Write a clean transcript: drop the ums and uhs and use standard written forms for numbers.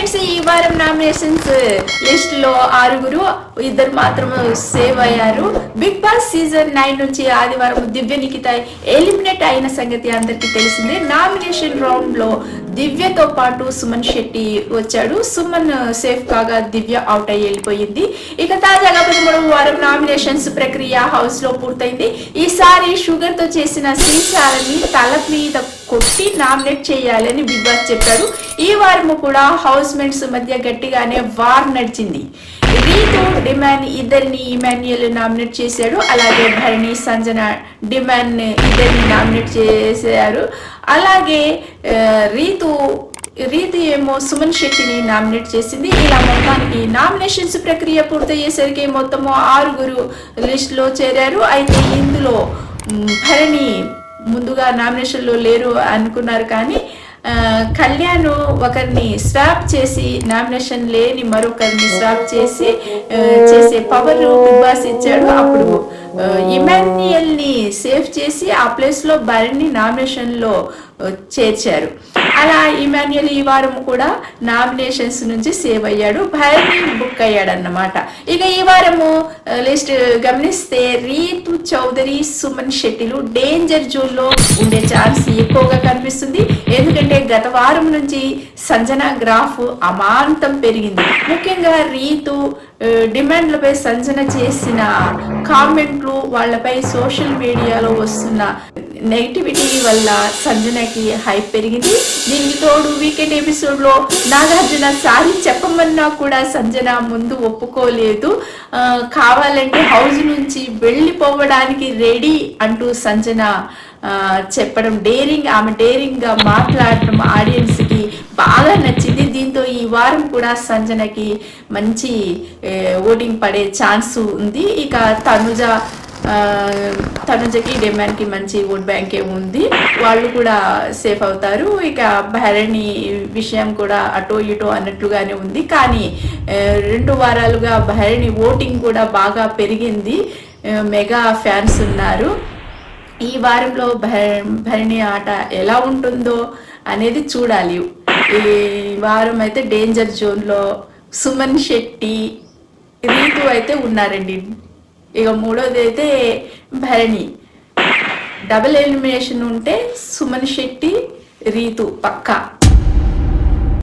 Friends, ఈ వారం nominations list లో 6 ఇద్దరు మాత్రం సేవ్ అయ్యారు. బిగ్ బాస్ సీజన్ 9 నుంచి ఆదివారం దివ్య నిఖిత ఎలిమినేట్ అయిన సంగతి అందరికీ తెలిసిందే. నామినేషన్ రౌండ్ లో దివ్యతో పాటు సుమన్ శెట్టి వచ్చాడు. సుమన్ సేఫ్ కాగా దివ్య అవుట్ అయ్యి వెళ్ళిపోయింది. ఇక తాజాగా 13వ వారం నామినేషన్స్ ప్రక్రియ హౌస్ లో పూర్తయింది. ఈసారి షుగర్ తో చేసిన సీసాలని తల మీద కొట్టి నామినేట్ చేయాలని బిగ్ బాస్ చెప్పారు. ఈ వారం కూడా హౌస్ మేట్స్ మధ్య గట్టిగానే వార్ నడిచింది. రీతు డిమాండ్ ఇద్దరిని ఇమాన్యుయల్ నామినేట్ చేశాడు. అలాగే భరణి సంజన డిమాండ్ ఇద్దరిని నామినేట్ చేశారు. అలాగే రీతు ఏమో సుమన్ శెట్టిని నామినేట్ చేసింది. ఇలా మొత్తానికి నామినేషన్స్ ప్రక్రియ పూర్తయ్యేసరికి మొత్తము 6 లిస్ట్ లో చేరారు. అయితే ఇందులో భరణి ముందుగా నామినేషన్ లో లేరు అనుకున్నారు, కానీ కళ్యాణ్ ఒకరిని స్వాప్ చేసి నామినేషన్ లేని మరొకరిని స్వాప్ చేసే పవర్ బిగ్ బాస్ ఇచ్చాడు. అప్పుడు ఇమాన్యుయల్ ని సేవ్ చేసి ఆ ప్లేస్ లో భరణి నామినేషన్ లో చేర్చారు. అలా ఇమాన్యుయల్ ఈ వారం కూడా నామినేషన్స్ నుంచి సేవ్ అయ్యాడు. భరణి బుక్ అయ్యాడు అన్నమాట. ఇక ఈ వారము లిస్ట్ గమనిస్తే రీతు చౌదరి సుమన్ శెట్టిలు డేంజర్ జోన్ లో ఉండే ఛాన్స్ ఎక్కువగా కనిపిస్తుంది. ఎందుకంటే గత వారం నుంచి సంజన గ్రాఫ్ అమాంతం పెరిగింది. ముఖ్యంగా రీతు డిమాండ్లపై సంజన చేసిన కామెంట్లు, వాళ్ళపై సోషల్ మీడియాలో వస్తున్న నెగిటివిటీ వల్ల సంజనకి హైప్ పెరిగింది. దీనికి తోడు వీకెండ్ ఎపిసోడ్ లో నాగార్జున సారీ చెప్పమన్నా కూడా సంజన ముందు ఒప్పుకోలేదు. కావాలంటే హౌస్ నుంచి వెళ్ళిపోవడానికి రెడీ అంటూ సంజన చెప్పడం ఆమె డేరింగ్ గా మాట్లాడటం ఆడియన్స్ కి బాగా నచ్చింది. దీంతో ఈ వారం కూడా సంజనకి మంచి ఓటింగ్ పడే ఛాన్స్ ఉంది. ఇక తనుజకి డిమాండ్ కి మంచి ఓట్ బ్యాంకే ఉంది. వాళ్ళు కూడా సేఫ్ అవుతారు. ఇక భరణి విషయం కూడా అటో ఇటో అన్నట్లుగానే ఉంది. కానీ 2 వారాలుగా భరణి ఓటింగ్ కూడా బాగా పెరిగింది. మెగా ఫ్యాన్స్ ఉన్నారు. ఈ వారంలో భరణి ఆట ఎలా ఉంటుందో అనేది చూడాలి. ఈ వారం అయితే డేంజర్ జోన్ లో సుమన్ శెట్టి, రీతు అయితే ఉన్నారండి. ఇక 3వది అయితే భరణి. డబుల్ ఎలిమినేషన్ ఉంటే సుమన్ శెట్టి, రీతు పక్కా.